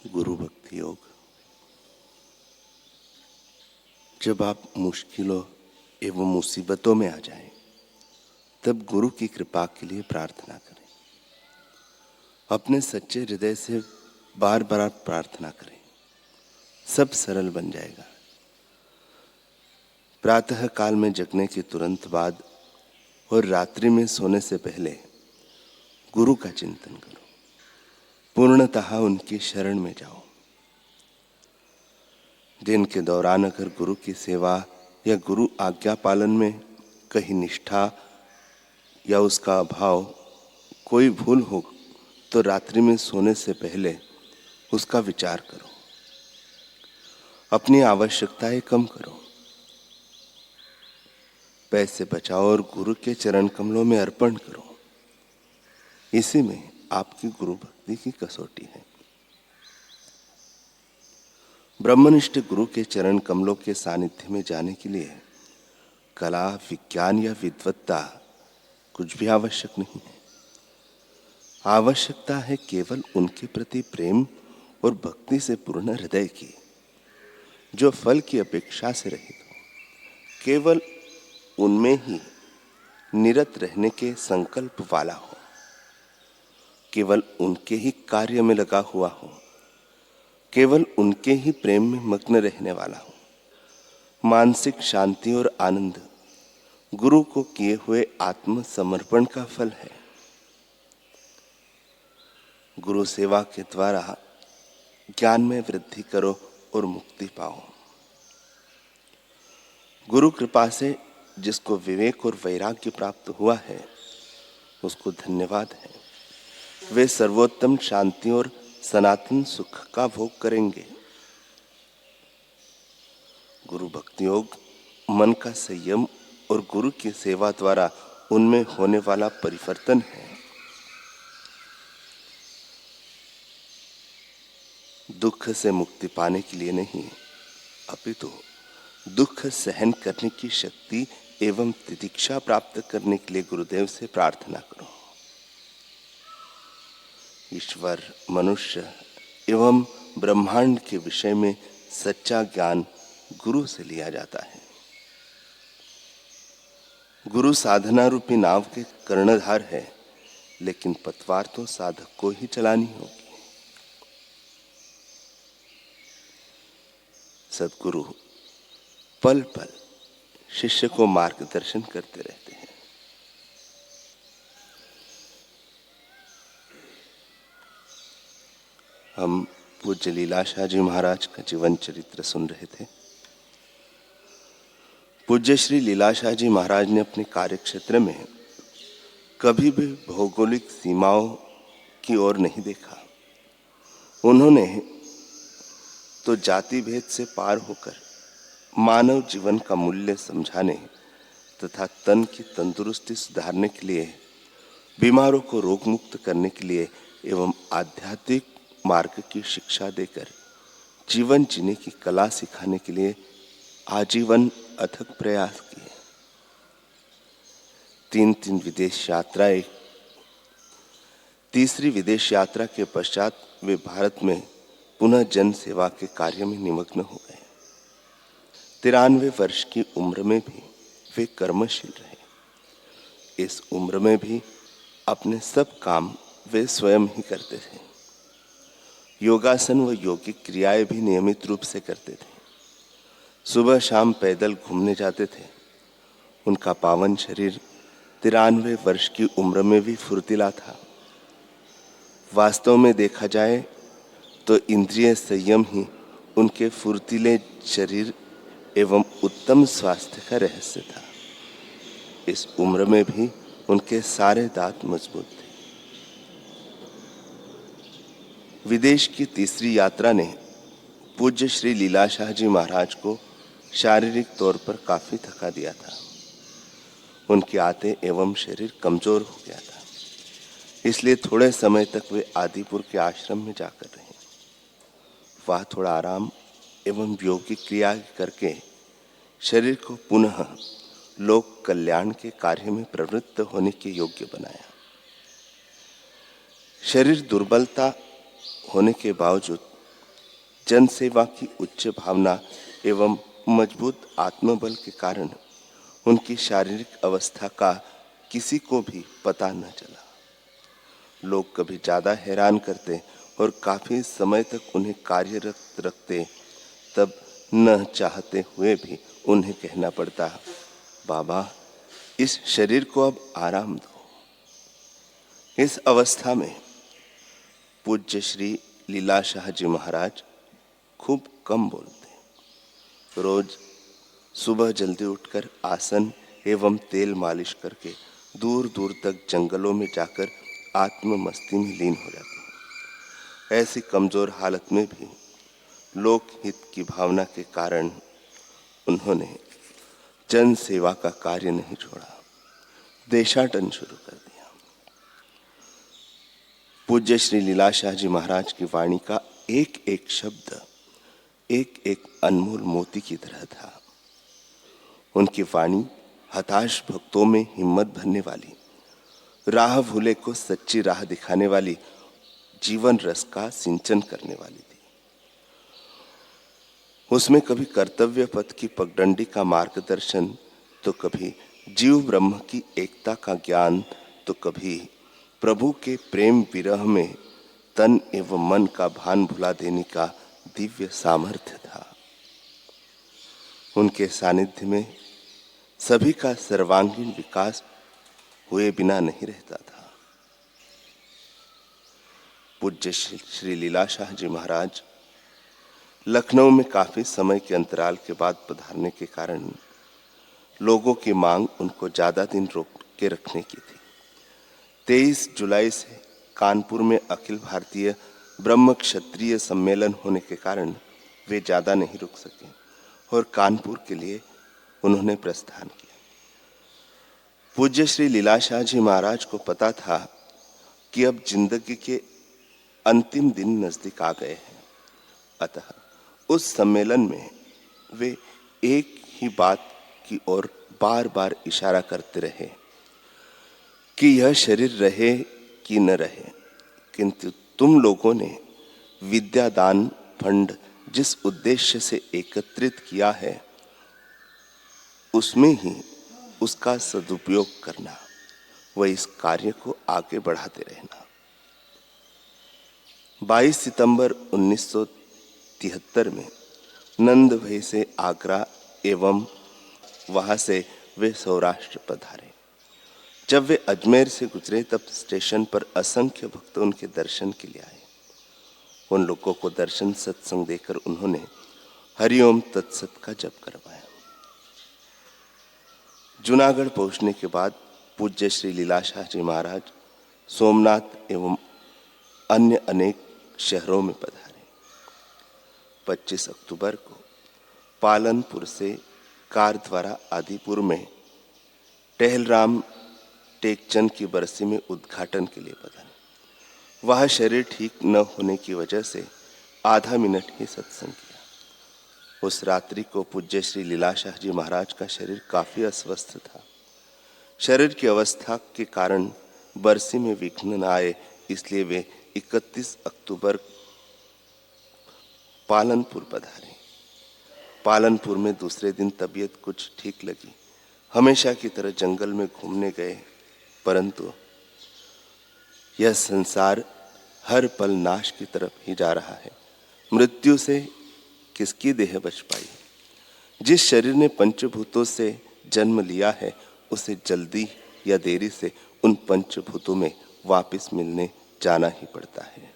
गुरु भक्ति योग। जब आप मुश्किलों एवं मुसीबतों में आ जाएं, तब गुरु की कृपा के लिए प्रार्थना करें। अपने सच्चे हृदय से बार बार प्रार्थना करें, सब सरल बन जाएगा। प्रातः काल में जगने के तुरंत बाद और रात्रि में सोने से पहले गुरु का चिंतन करो, पूर्णतः उनकी शरण में जाओ। दिन के दौरान अगर गुरु की सेवा या गुरु आज्ञा पालन में कहीं निष्ठा या उसका अभाव, कोई भूल हो, तो रात्रि में सोने से पहले उसका विचार करो। अपनी आवश्यकताएं कम करो, पैसे बचाओ और गुरु के चरण कमलों में अर्पण करो। इसी में आपकी गुरु भक्ति की कसौटी है। ब्रह्मनिष्ठ गुरु के चरण कमलों के सानिध्य में जाने के लिए कला, विज्ञान या विद्वत्ता कुछ भी आवश्यक नहीं है। आवश्यकता है केवल उनके प्रति प्रेम और भक्ति से पूर्ण हृदय की, जो फल की अपेक्षा से रहित हो, केवल उनमें ही निरत रहने के संकल्प वाला हो, केवल उनके ही कार्य में लगा हुआ हो, केवल उनके ही प्रेम में मग्न रहने वाला हो। मानसिक शांति और आनंद गुरु को किए हुए आत्मसमर्पण का फल है। गुरु सेवा के द्वारा ज्ञान में वृद्धि करो और मुक्ति पाओ। गुरु कृपा से जिसको विवेक और वैराग्य प्राप्त हुआ है, उसको धन्यवाद है। वे सर्वोत्तम शांति और सनातन सुख का भोग करेंगे। गुरु भक्ति योग मन का संयम और गुरु की सेवा द्वारा उनमें होने वाला परिवर्तन है। दुख से मुक्ति पाने के लिए नहीं, अपितु दुख सहन करने की शक्ति एवं तितिक्षा प्राप्त करने के लिए गुरुदेव से प्रार्थना करो। ईश्वर, मनुष्य एवं ब्रह्मांड के विषय में सच्चा ज्ञान गुरु से लिया जाता है। गुरु साधना रूपी नाव के कर्णधार है, लेकिन पतवार तो साधक को ही चलानी होगी। सद्गुरु पल पल शिष्य को मार्गदर्शन करते रहते हैं। हम पूज्य लीलाशाह जी महाराज का जीवन चरित्र सुन रहे थे। पूज्य श्री लीलाशाह जी महाराज ने अपने कार्य क्षेत्र में कभी भी भौगोलिक सीमाओं की ओर नहीं देखा। उन्होंने तो जाति भेद से पार होकर मानव जीवन का मूल्य समझाने तथा तन की तंदुरुस्ती सुधारने के लिए, बीमारों को रोग मुक्त करने के लिए एवं आध्यात्मिक मार्ग की शिक्षा देकर जीवन जीने की कला सिखाने के लिए आजीवन अथक प्रयास किए। 3 विदेश यात्राएं, तीसरी विदेश यात्रा के पश्चात वे भारत में पुनः जन सेवा के कार्य में निमग्न हो गए। 93 वर्ष की उम्र में भी वे कर्मशील रहे। इस उम्र में भी अपने सब काम वे स्वयं ही करते थे। योगासन व योगिक क्रियाएं भी नियमित रूप से करते थे। सुबह शाम पैदल घूमने जाते थे। उनका पावन शरीर 93 वर्ष की उम्र में भी फुर्तीला था। वास्तव में देखा जाए तो इंद्रिय संयम ही उनके फुर्तीले शरीर एवं उत्तम स्वास्थ्य का रहस्य था। इस उम्र में भी उनके सारे दांत मजबूत थे। विदेश की तीसरी यात्रा ने पूज्य श्री लीलाशाह जी महाराज को शारीरिक तौर पर काफी थका दिया था। उनके आते एवं शरीर कमजोर हो गया था। इसलिए थोड़े समय तक वे आदिपुर के आश्रम में जाकर रहे। वह थोड़ा आराम एवं योगिक क्रिया करके शरीर को पुनः लोक कल्याण के कार्य में प्रवृत्त होने के योग्य बनाया। शरीर दुर्बलता होने के बावजूद जन सेवा की उच्च भावना एवं मजबूत आत्मबल के कारण उनकी शारीरिक अवस्था का किसी को भी पता न चला। लोग कभी ज्यादा हैरान करते और काफी समय तक उन्हें कार्यरत रखते, तब न चाहते हुए भी उन्हें कहना पड़ता, बाबा इस शरीर को अब आराम दो। इस अवस्था में पूज्य श्री लीलाशाह जी महाराज खूब कम बोलते। रोज सुबह जल्दी उठकर आसन एवं तेल मालिश करके दूर दूर तक जंगलों में जाकर आत्म मस्ती में लीन हो जाते। ऐसी कमजोर हालत में भी लोकहित की भावना के कारण उन्होंने जन सेवा का कार्य नहीं छोड़ा, देशाटन शुरू कर दिया। पूज्य श्री लीलाशाह जी महाराज की वाणी का एक एक शब्द एक एक अनमोल मोती की तरह था। उनकी वाणी हताश भक्तों में हिम्मत भरने वाली, राह भूले को सच्ची राह दिखाने वाली, जीवन रस का सिंचन करने वाली थी। उसमें कभी कर्तव्य पथ की पगडंडी का मार्गदर्शन, तो कभी जीव ब्रह्म की एकता का ज्ञान, तो कभी प्रभु के प्रेम विरह में तन एवं मन का भान भुला देने का दिव्य सामर्थ्य था। उनके सानिध्य में सभी का सर्वांगीण विकास हुए बिना नहीं रहता था। पूज्य श्री लीलाशाह जी महाराज लखनऊ में काफी समय के अंतराल के बाद पधारने के कारण लोगों की मांग उनको ज्यादा दिन रोक के रखने की थी। 23 जुलाई से कानपुर में अखिल भारतीय ब्रह्म क्षत्रिय सम्मेलन होने के कारण वे ज्यादा नहीं रुक सके और कानपुर के लिए उन्होंने प्रस्थान किया। पूज्य श्री लीलाशाह जी महाराज को पता था कि अब जिंदगी के अंतिम दिन नजदीक आ गए हैं, अतः उस सम्मेलन में वे एक ही बात की ओर बार बार इशारा करते रहे कि यह शरीर रहे कि न रहे, किंतु तुम लोगों ने विद्यादान फंड जिस उद्देश्य से एकत्रित किया है उसमें ही उसका सदुपयोग करना व इस कार्य को आगे बढ़ाते रहना। 22 सितंबर 1973 में नंद भई से आगरा एवं वहां से वे सौराष्ट्र पधारे। जब वे अजमेर से गुजरे तब स्टेशन पर असंख्य भक्त उनके दर्शन के लिए आए। उन लोगों को दर्शन सत्संग देकर उन्होंने हरिओम तत्सत का जप करवाया। जूनागढ़ पहुंचने के बाद पूज्य श्री लीलाशाह जी महाराज सोमनाथ एवं अन्य अनेक शहरों में पधारे। 25 अक्टूबर को पालनपुर से कार द्वारा आदिपुर में टहलराम टेकचंद की बरसी में उद्घाटन के लिए पधारे। वह शरीर ठीक न होने की वजह से आधा मिनट ही सत्संग किया। उस रात्रि को पूज्य श्री लीलाशाह जी महाराज का शरीर काफी अस्वस्थ था। शरीर की अवस्था के कारण बरसी में विघ्न न आए, इसलिए वे 31 अक्टूबर पालनपुर पधारे। पालनपुर में दूसरे दिन तबीयत कुछ ठीक लगी। हमेशा की तरह जंगल में घूमने गए, परंतु यह संसार हर पल नाश की तरफ ही जा रहा है। मृत्यु से किसकी देह बच पाई? जिस शरीर ने पंचभूतों से जन्म लिया है उसे जल्दी या देरी से उन पंचभूतों में वापस मिलने जाना ही पड़ता है।